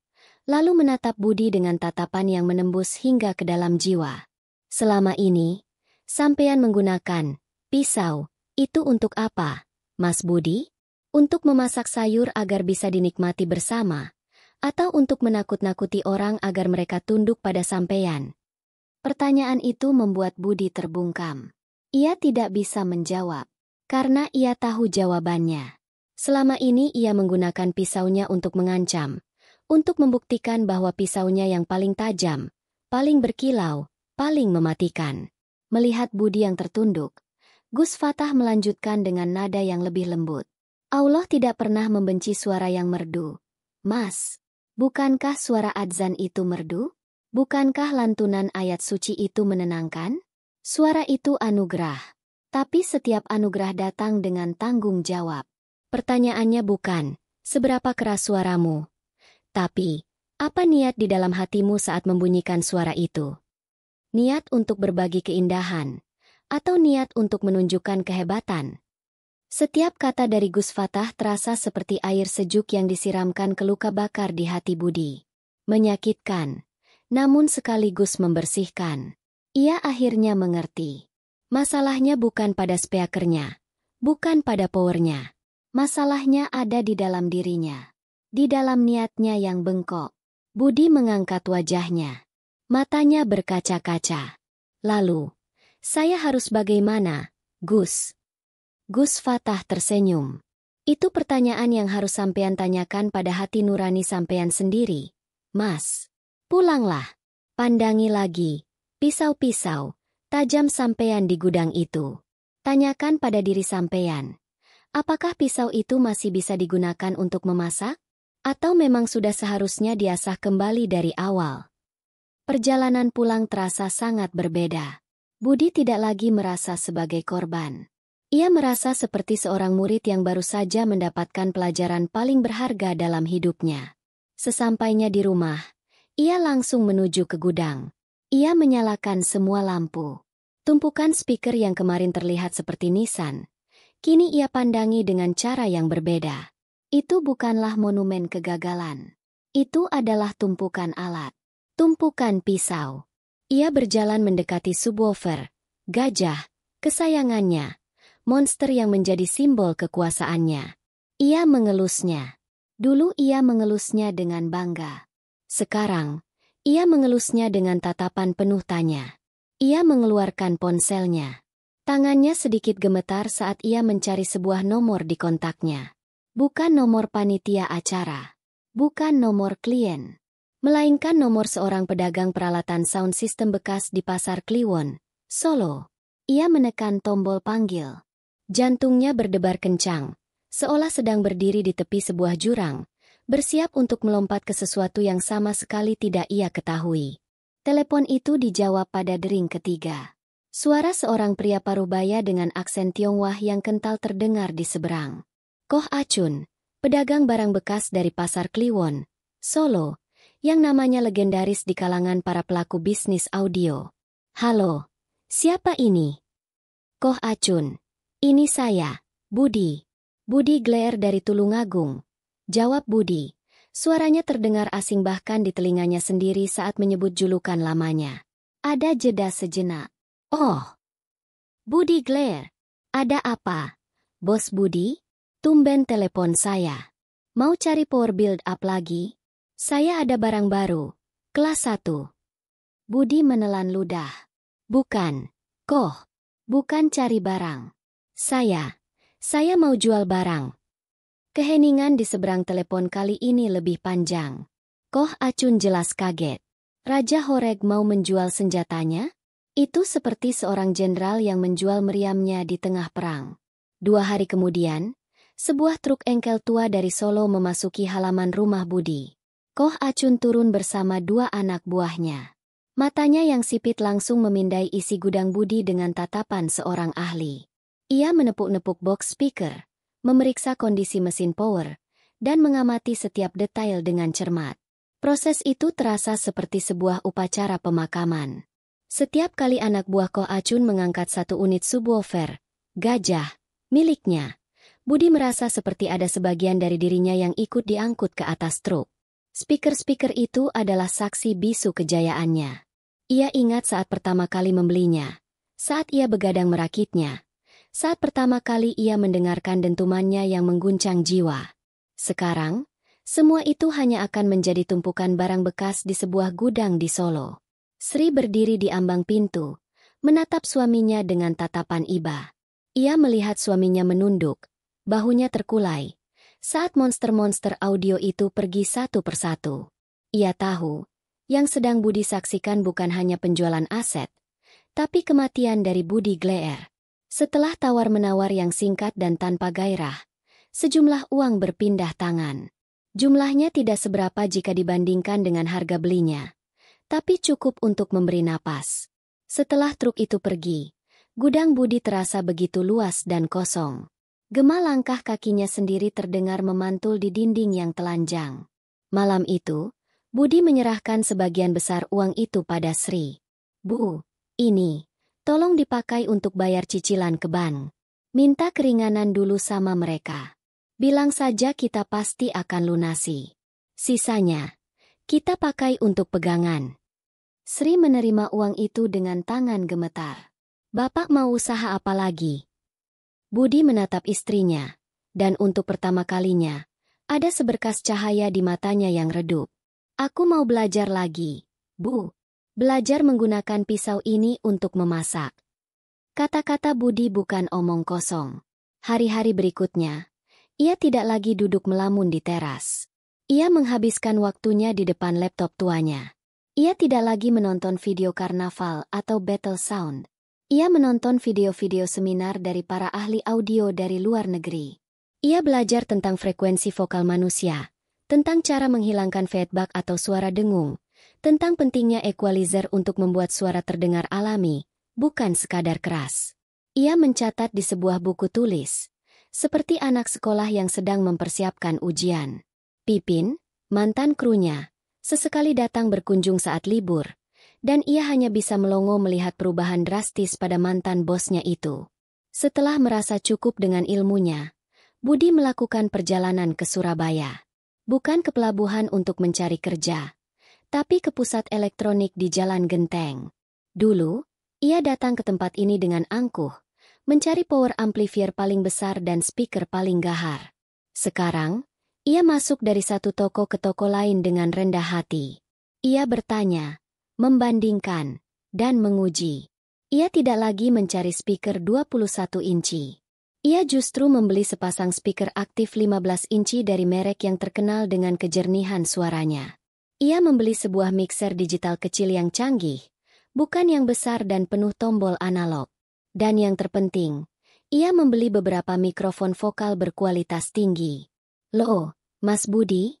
lalu menatap Budi dengan tatapan yang menembus hingga ke dalam jiwa. Selama ini, sampean menggunakan pisau itu untuk apa, Mas Budi? Untuk memasak sayur agar bisa dinikmati bersama, atau untuk menakut-nakuti orang agar mereka tunduk pada sampean? Pertanyaan itu membuat Budi terbungkam. Ia tidak bisa menjawab, karena ia tahu jawabannya. Selama ini ia menggunakan pisaunya untuk mengancam, untuk membuktikan bahwa pisaunya yang paling tajam, paling berkilau, paling mematikan. Melihat Budi yang tertunduk, Gus Fatah melanjutkan dengan nada yang lebih lembut. Allah tidak pernah membenci suara yang merdu. Mas, bukankah suara adzan itu merdu? Bukankah lantunan ayat suci itu menenangkan? Suara itu anugerah. Tapi setiap anugerah datang dengan tanggung jawab. Pertanyaannya bukan, seberapa keras suaramu, tapi, apa niat di dalam hatimu saat membunyikan suara itu? Niat untuk berbagi keindahan, atau niat untuk menunjukkan kehebatan? Setiap kata dari Gus Fatah terasa seperti air sejuk yang disiramkan ke luka bakar di hati Budi. Menyakitkan, namun sekaligus membersihkan. Ia akhirnya mengerti. Masalahnya bukan pada speakernya, bukan pada powernya. Masalahnya ada di dalam dirinya. Di dalam niatnya yang bengkok. Budi mengangkat wajahnya. Matanya berkaca-kaca. Lalu, saya harus bagaimana, Gus? Gus Fatah tersenyum. Itu pertanyaan yang harus sampean tanyakan pada hati nurani sampean sendiri. Mas, pulanglah. Pandangi lagi, pisau-pisau, tajam sampean di gudang itu. Tanyakan pada diri sampean. Apakah pisau itu masih bisa digunakan untuk memasak? Atau memang sudah seharusnya diasah kembali dari awal? Perjalanan pulang terasa sangat berbeda. Budi tidak lagi merasa sebagai korban. Ia merasa seperti seorang murid yang baru saja mendapatkan pelajaran paling berharga dalam hidupnya. Sesampainya di rumah, ia langsung menuju ke gudang. Ia menyalakan semua lampu. Tumpukan speaker yang kemarin terlihat seperti nisan, kini ia pandangi dengan cara yang berbeda. Itu bukanlah monumen kegagalan. Itu adalah tumpukan alat. Tumpukan pisau. Ia berjalan mendekati subwoofer, gajah, kesayangannya, monster yang menjadi simbol kekuasaannya. Ia mengelusnya. Dulu ia mengelusnya dengan bangga. Sekarang, ia mengelusnya dengan tatapan penuh tanya. Ia mengeluarkan ponselnya. Tangannya sedikit gemetar saat ia mencari sebuah nomor di kontaknya. Bukan nomor panitia acara. Bukan nomor klien. Melainkan nomor seorang pedagang peralatan sound system bekas di Pasar Kliwon, Solo. Ia menekan tombol panggil. Jantungnya berdebar kencang, seolah sedang berdiri di tepi sebuah jurang, bersiap untuk melompat ke sesuatu yang sama sekali tidak ia ketahui. Telepon itu dijawab pada dering ketiga. Suara seorang pria parubaya dengan aksen Tionghoa yang kental terdengar di seberang. Koh Acun, pedagang barang bekas dari Pasar Kliwon, Solo, yang namanya legendaris di kalangan para pelaku bisnis audio. Halo, siapa ini? Koh Acun, ini saya, Budi. Budi Glare dari Tulungagung. Jawab Budi. Suaranya terdengar asing bahkan di telinganya sendiri saat menyebut julukan lamanya. Ada jeda sejenak. Oh, Budi Glare. Ada apa? Bos Budi? Tumben telepon saya. Mau cari power build up lagi? Saya ada barang baru. Kelas 1. Budi menelan ludah. Bukan. Koh. Bukan cari barang. Saya mau jual barang. Keheningan di seberang telepon kali ini lebih panjang. Koh Acun jelas kaget. Raja Horeg mau menjual senjatanya? Itu seperti seorang jenderal yang menjual meriamnya di tengah perang. 2 hari kemudian, sebuah truk engkel tua dari Solo memasuki halaman rumah Budi. Koh Acun turun bersama 2 anak buahnya. Matanya yang sipit langsung memindai isi gudang Budi dengan tatapan seorang ahli. Ia menepuk-nepuk box speaker, memeriksa kondisi mesin power, dan mengamati setiap detail dengan cermat. Proses itu terasa seperti sebuah upacara pemakaman. Setiap kali anak buah Koh Acun mengangkat satu unit subwoofer, gajah, miliknya, Budi merasa seperti ada sebagian dari dirinya yang ikut diangkut ke atas truk. Speaker-speaker itu adalah saksi bisu kejayaannya. Ia ingat saat pertama kali membelinya, saat ia begadang merakitnya, saat pertama kali ia mendengarkan dentumannya yang mengguncang jiwa. Sekarang, semua itu hanya akan menjadi tumpukan barang bekas di sebuah gudang di Solo. Sri berdiri di ambang pintu, menatap suaminya dengan tatapan iba. Ia melihat suaminya menunduk, bahunya terkulai, saat monster-monster audio itu pergi satu persatu. Ia tahu, yang sedang Budi saksikan bukan hanya penjualan aset, tapi kematian dari Budi Glare. Setelah tawar-menawar yang singkat dan tanpa gairah, sejumlah uang berpindah tangan. Jumlahnya tidak seberapa jika dibandingkan dengan harga belinya, tapi cukup untuk memberi napas. Setelah truk itu pergi, gudang Budi terasa begitu luas dan kosong. Gema langkah kakinya sendiri terdengar memantul di dinding yang telanjang. Malam itu, Budi menyerahkan sebagian besar uang itu pada Sri. Bu, ini, tolong dipakai untuk bayar cicilan ke bank. Minta keringanan dulu sama mereka. Bilang saja kita pasti akan lunasi. Sisanya, kita pakai untuk pegangan. Sri menerima uang itu dengan tangan gemetar. Bapak mau usaha apa lagi? Budi menatap istrinya, dan untuk pertama kalinya, ada seberkas cahaya di matanya yang redup. Aku mau belajar lagi, Bu. Belajar menggunakan pisau ini untuk memasak. Kata-kata Budi bukan omong kosong. Hari-hari berikutnya, ia tidak lagi duduk melamun di teras. Ia menghabiskan waktunya di depan laptop tuanya. Ia tidak lagi menonton video karnaval atau battle sound. Ia menonton video-video seminar dari para ahli audio dari luar negeri. Ia belajar tentang frekuensi vokal manusia, tentang cara menghilangkan feedback atau suara dengung, tentang pentingnya equalizer untuk membuat suara terdengar alami, bukan sekadar keras. Ia mencatat di sebuah buku tulis, seperti anak sekolah yang sedang mempersiapkan ujian. Pipin, mantan krunya, sesekali datang berkunjung saat libur, dan ia hanya bisa melongo melihat perubahan drastis pada mantan bosnya itu. Setelah merasa cukup dengan ilmunya, Budi melakukan perjalanan ke Surabaya. Bukan ke pelabuhan untuk mencari kerja, tapi ke pusat elektronik di Jalan Genteng. Dulu, ia datang ke tempat ini dengan angkuh, mencari power amplifier paling besar dan speaker paling gahar. Sekarang, ia masuk dari satu toko ke toko lain dengan rendah hati. Ia bertanya, membandingkan, dan menguji. Ia tidak lagi mencari speaker 21 inci. Ia justru membeli sepasang speaker aktif 15 inci dari merek yang terkenal dengan kejernihan suaranya. Ia membeli sebuah mixer digital kecil yang canggih, bukan yang besar dan penuh tombol analog. Dan yang terpenting, ia membeli beberapa mikrofon vokal berkualitas tinggi. Loh, Mas Budi?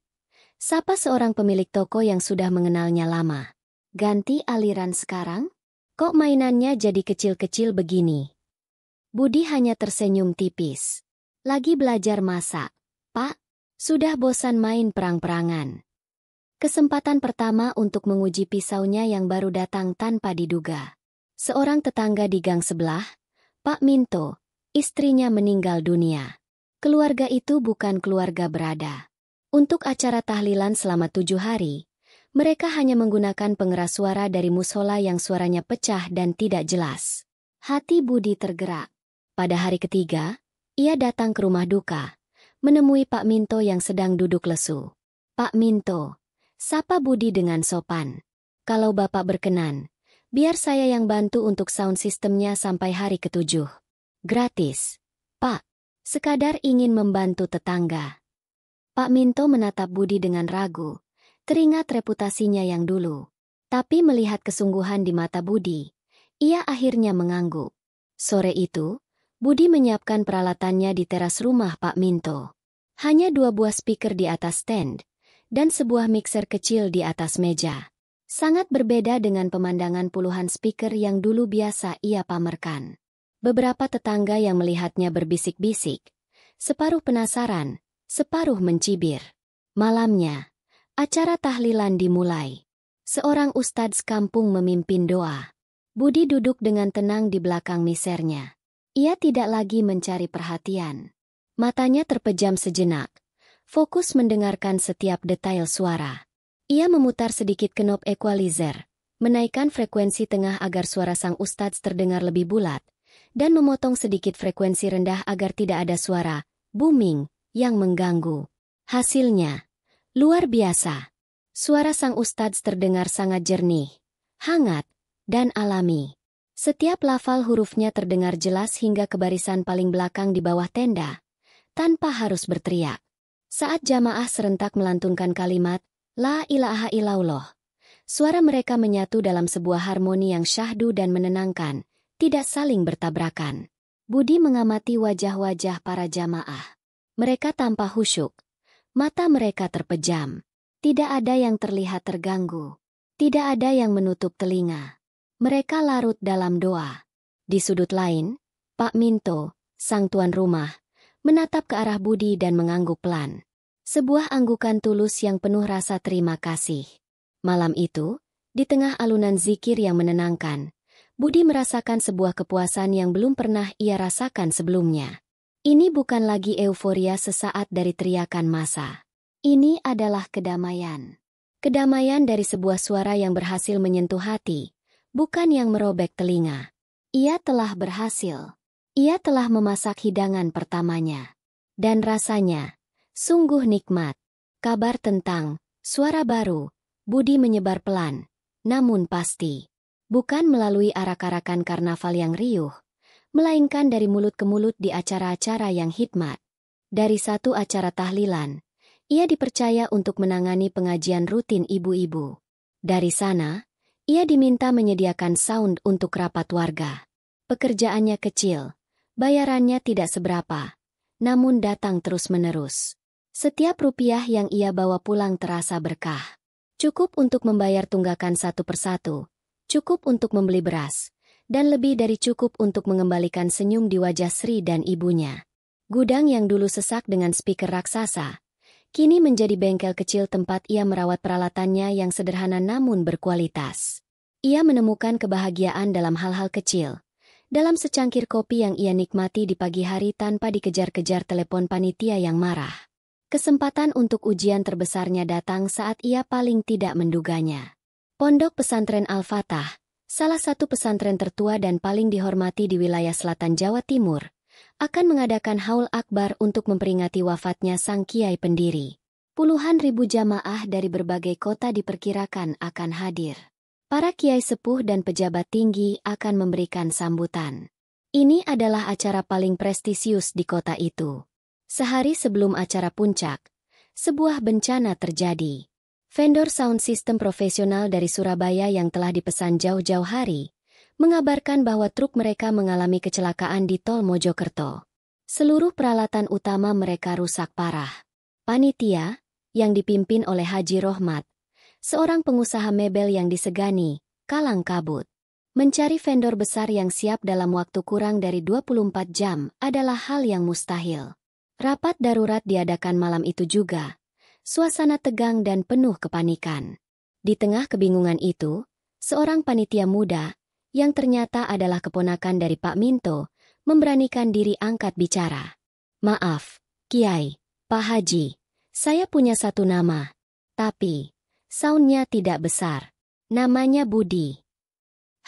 Sapa seorang pemilik toko yang sudah mengenalnya lama. Ganti aliran sekarang? Kok mainannya jadi kecil-kecil begini? Budi hanya tersenyum tipis. Lagi belajar masak, Pak. Sudah bosan main perang-perangan. Kesempatan pertama untuk menguji pisaunya yang baru datang tanpa diduga. Seorang tetangga di gang sebelah, Pak Minto, istrinya meninggal dunia. Keluarga itu bukan keluarga berada. Untuk acara tahlilan selama 7 hari, mereka hanya menggunakan pengeras suara dari musola yang suaranya pecah dan tidak jelas. Hati Budi tergerak. Pada hari ketiga, ia datang ke rumah duka, menemui Pak Minto yang sedang duduk lesu. Pak Minto, sapa Budi dengan sopan. Kalau Bapak berkenan, biar saya yang bantu untuk sound systemnya sampai hari ke-7. Gratis, Pak. Sekadar ingin membantu tetangga. Pak Minto menatap Budi dengan ragu, teringat reputasinya yang dulu. Tapi melihat kesungguhan di mata Budi, ia akhirnya mengangguk. Sore itu, Budi menyiapkan peralatannya di teras rumah Pak Minto. Hanya 2 buah speaker di atas stand, dan sebuah mixer kecil di atas meja. Sangat berbeda dengan pemandangan puluhan speaker yang dulu biasa ia pamerkan. Beberapa tetangga yang melihatnya berbisik-bisik, separuh penasaran, separuh mencibir. Malamnya, acara tahlilan dimulai. Seorang ustadz kampung memimpin doa. Budi duduk dengan tenang di belakang misernya. Ia tidak lagi mencari perhatian. Matanya terpejam sejenak, fokus mendengarkan setiap detail suara. Ia memutar sedikit knob equalizer, menaikkan frekuensi tengah agar suara sang ustadz terdengar lebih bulat, dan memotong sedikit frekuensi rendah agar tidak ada suara booming yang mengganggu. Hasilnya, luar biasa. Suara sang ustadz terdengar sangat jernih, hangat, dan alami. Setiap lafal hurufnya terdengar jelas hingga ke barisan paling belakang di bawah tenda, tanpa harus berteriak. Saat jamaah serentak melantunkan kalimat, La ilaha illallah, suara mereka menyatu dalam sebuah harmoni yang syahdu dan menenangkan, tidak saling bertabrakan. Budi mengamati wajah-wajah para jamaah. Mereka tanpa khusyuk, mata mereka terpejam. Tidak ada yang terlihat terganggu. Tidak ada yang menutup telinga. Mereka larut dalam doa. Di sudut lain, Pak Minto, sang tuan rumah, menatap ke arah Budi dan mengangguk pelan. Sebuah anggukan tulus yang penuh rasa terima kasih. Malam itu, di tengah alunan zikir yang menenangkan, Budi merasakan sebuah kepuasan yang belum pernah ia rasakan sebelumnya. Ini bukan lagi euforia sesaat dari teriakan massa. Ini adalah kedamaian. Kedamaian dari sebuah suara yang berhasil menyentuh hati, bukan yang merobek telinga. Ia telah berhasil. Ia telah memasak hidangan pertamanya. Dan rasanya sungguh nikmat. Kabar tentang suara baru, Budi menyebar pelan, namun pasti. Bukan melalui arak-arakan karnaval yang riuh, melainkan dari mulut ke mulut di acara-acara yang hikmat. Dari satu acara tahlilan, ia dipercaya untuk menangani pengajian rutin ibu-ibu. Dari sana, ia diminta menyediakan sound untuk rapat warga. Pekerjaannya kecil, bayarannya tidak seberapa, namun datang terus-menerus. Setiap rupiah yang ia bawa pulang terasa berkah. Cukup untuk membayar tunggakan satu persatu, cukup untuk membeli beras, dan lebih dari cukup untuk mengembalikan senyum di wajah Sri dan ibunya. Gudang yang dulu sesak dengan speaker raksasa, kini menjadi bengkel kecil tempat ia merawat peralatannya yang sederhana namun berkualitas. Ia menemukan kebahagiaan dalam hal-hal kecil, dalam secangkir kopi yang ia nikmati di pagi hari tanpa dikejar-kejar telepon panitia yang marah. Kesempatan untuk ujian terbesarnya datang saat ia paling tidak menduganya. Pondok Pesantren Al-Fatah, salah satu pesantren tertua dan paling dihormati di wilayah selatan Jawa Timur, akan mengadakan haul akbar untuk memperingati wafatnya sang kiai pendiri. Puluhan ribu jamaah dari berbagai kota diperkirakan akan hadir. Para kiai sepuh dan pejabat tinggi akan memberikan sambutan. Ini adalah acara paling prestisius di kota itu. Sehari sebelum acara puncak, sebuah bencana terjadi. Vendor sound system profesional dari Surabaya yang telah dipesan jauh-jauh hari, mengabarkan bahwa truk mereka mengalami kecelakaan di Tol Mojokerto. Seluruh peralatan utama mereka rusak parah. Panitia, yang dipimpin oleh Haji Rohmat, seorang pengusaha mebel yang disegani, kalang kabut. Mencari vendor besar yang siap dalam waktu kurang dari 24 jam adalah hal yang mustahil. Rapat darurat diadakan malam itu juga. Suasana tegang dan penuh kepanikan. Di tengah kebingungan itu, seorang panitia muda, yang ternyata adalah keponakan dari Pak Minto, memberanikan diri angkat bicara. Maaf, Kiai, Pak Haji, saya punya satu nama. Tapi, soundnya tidak besar. Namanya Budi.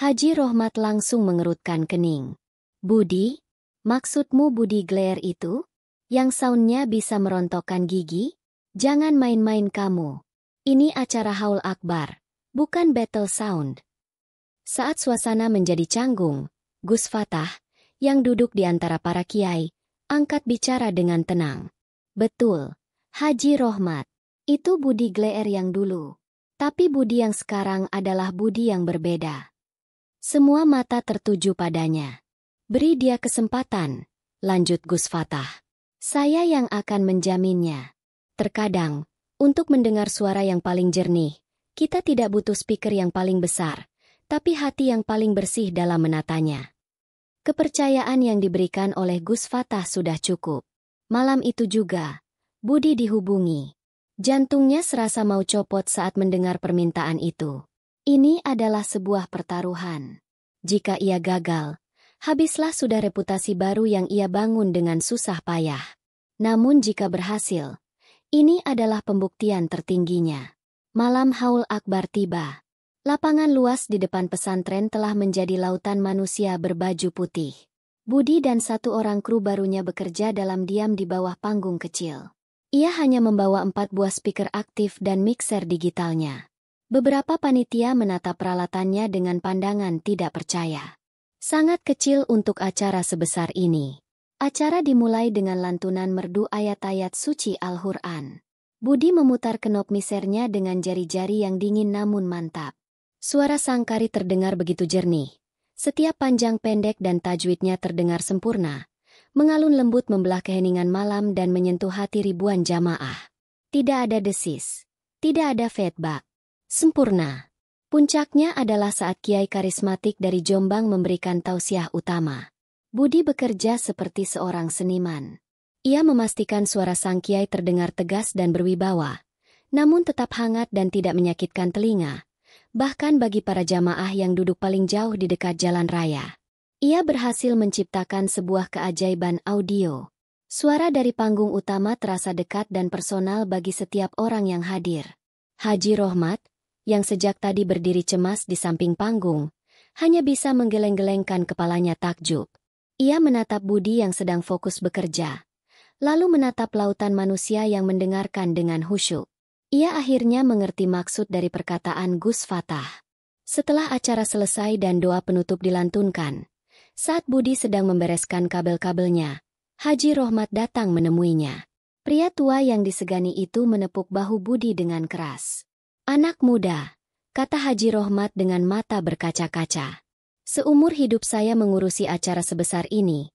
Haji Rohmat langsung mengerutkan kening. Budi? Maksudmu Budi Glare itu? Yang soundnya bisa merontokkan gigi? Jangan main-main kamu. Ini acara haul akbar, bukan battle sound. Saat suasana menjadi canggung, Gus Fatah, yang duduk di antara para kiai, angkat bicara dengan tenang. Betul, Haji Rohmat, itu Budi Glare yang dulu. Tapi Budi yang sekarang adalah Budi yang berbeda. Semua mata tertuju padanya. Beri dia kesempatan, lanjut Gus Fatah. Saya yang akan menjaminnya. Terkadang, untuk mendengar suara yang paling jernih, kita tidak butuh speaker yang paling besar, tapi hati yang paling bersih dalam menatanya. Kepercayaan yang diberikan oleh Gus Fatah sudah cukup. Malam itu juga, Budi dihubungi. Jantungnya serasa mau copot saat mendengar permintaan itu. Ini adalah sebuah pertaruhan. Jika ia gagal, habislah sudah reputasi baru yang ia bangun dengan susah payah. Namun jika berhasil, ini adalah pembuktian tertingginya. Malam haul akbar tiba. Lapangan luas di depan pesantren telah menjadi lautan manusia berbaju putih. Budi dan satu orang kru barunya bekerja dalam diam di bawah panggung kecil. Ia hanya membawa 4 buah speaker aktif dan mixer digitalnya. Beberapa panitia menatap peralatannya dengan pandangan tidak percaya. Sangat kecil untuk acara sebesar ini. Acara dimulai dengan lantunan merdu ayat-ayat suci Al-Quran. Budi memutar kenop misernya dengan jari-jari yang dingin namun mantap. Suara sangkari terdengar begitu jernih. Setiap panjang pendek dan tajwidnya terdengar sempurna. Mengalun lembut membelah keheningan malam dan menyentuh hati ribuan jamaah. Tidak ada desis. Tidak ada feedback. Sempurna. Puncaknya adalah saat kiai karismatik dari Jombang memberikan tausiah utama. Budi bekerja seperti seorang seniman. Ia memastikan suara sang kiai terdengar tegas dan berwibawa, namun tetap hangat dan tidak menyakitkan telinga, bahkan bagi para jamaah yang duduk paling jauh di dekat jalan raya. Ia berhasil menciptakan sebuah keajaiban audio. Suara dari panggung utama terasa dekat dan personal bagi setiap orang yang hadir. Haji Rohmat, yang sejak tadi berdiri cemas di samping panggung, hanya bisa menggeleng-gelengkan kepalanya takjub. Ia menatap Budi yang sedang fokus bekerja, lalu menatap lautan manusia yang mendengarkan dengan khusyuk. Ia akhirnya mengerti maksud dari perkataan Gus Fatah. Setelah acara selesai dan doa penutup dilantunkan, saat Budi sedang membereskan kabel-kabelnya, Haji Rohmat datang menemuinya. Pria tua yang disegani itu menepuk bahu Budi dengan keras. "Anak muda," kata Haji Rohmat dengan mata berkaca-kaca. "Seumur hidup saya mengurusi acara sebesar ini.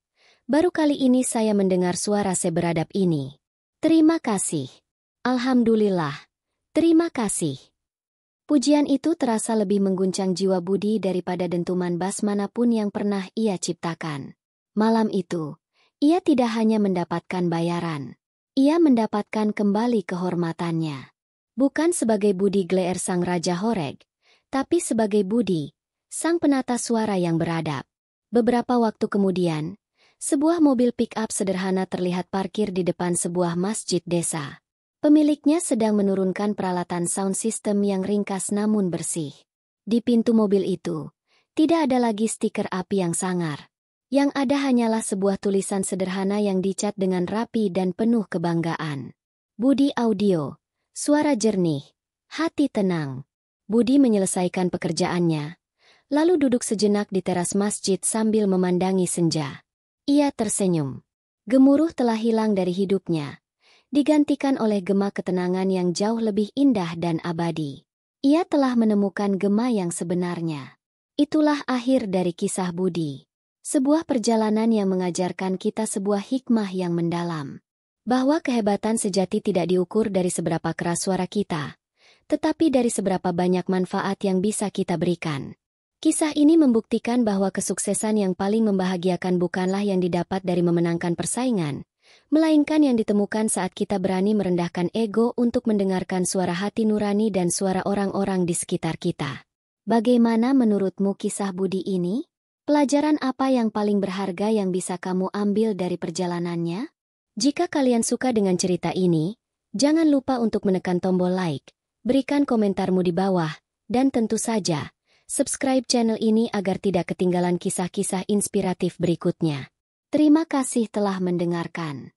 Baru kali ini saya mendengar suara seberadab ini. Terima kasih. Alhamdulillah. Terima kasih." Pujian itu terasa lebih mengguncang jiwa Budi daripada dentuman bas manapun yang pernah ia ciptakan. Malam itu, ia tidak hanya mendapatkan bayaran. Ia mendapatkan kembali kehormatannya. Bukan sebagai Budi Gleer sang Raja Horeg, tapi sebagai Budi, sang penata suara yang beradab. Beberapa waktu kemudian, sebuah mobil pick-up sederhana terlihat parkir di depan sebuah masjid desa. Pemiliknya sedang menurunkan peralatan sound system yang ringkas namun bersih. Di pintu mobil itu, tidak ada lagi stiker api yang sangar. Yang ada hanyalah sebuah tulisan sederhana yang dicat dengan rapi dan penuh kebanggaan. Budi Audio, suara jernih, hati tenang. Budi menyelesaikan pekerjaannya, lalu duduk sejenak di teras masjid sambil memandangi senja. Ia tersenyum. Gemuruh telah hilang dari hidupnya, digantikan oleh gema ketenangan yang jauh lebih indah dan abadi. Ia telah menemukan gema yang sebenarnya. Itulah akhir dari kisah Budi. Sebuah perjalanan yang mengajarkan kita sebuah hikmah yang mendalam. Bahwa kehebatan sejati tidak diukur dari seberapa keras suara kita, tetapi dari seberapa banyak manfaat yang bisa kita berikan. Kisah ini membuktikan bahwa kesuksesan yang paling membahagiakan bukanlah yang didapat dari memenangkan persaingan, melainkan yang ditemukan saat kita berani merendahkan ego untuk mendengarkan suara hati nurani dan suara orang-orang di sekitar kita. Bagaimana menurutmu kisah Budi ini? Pelajaran apa yang paling berharga yang bisa kamu ambil dari perjalanannya? Jika kalian suka dengan cerita ini, jangan lupa untuk menekan tombol like, berikan komentarmu di bawah, dan tentu saja, subscribe channel ini agar tidak ketinggalan kisah-kisah inspiratif berikutnya. Terima kasih telah mendengarkan.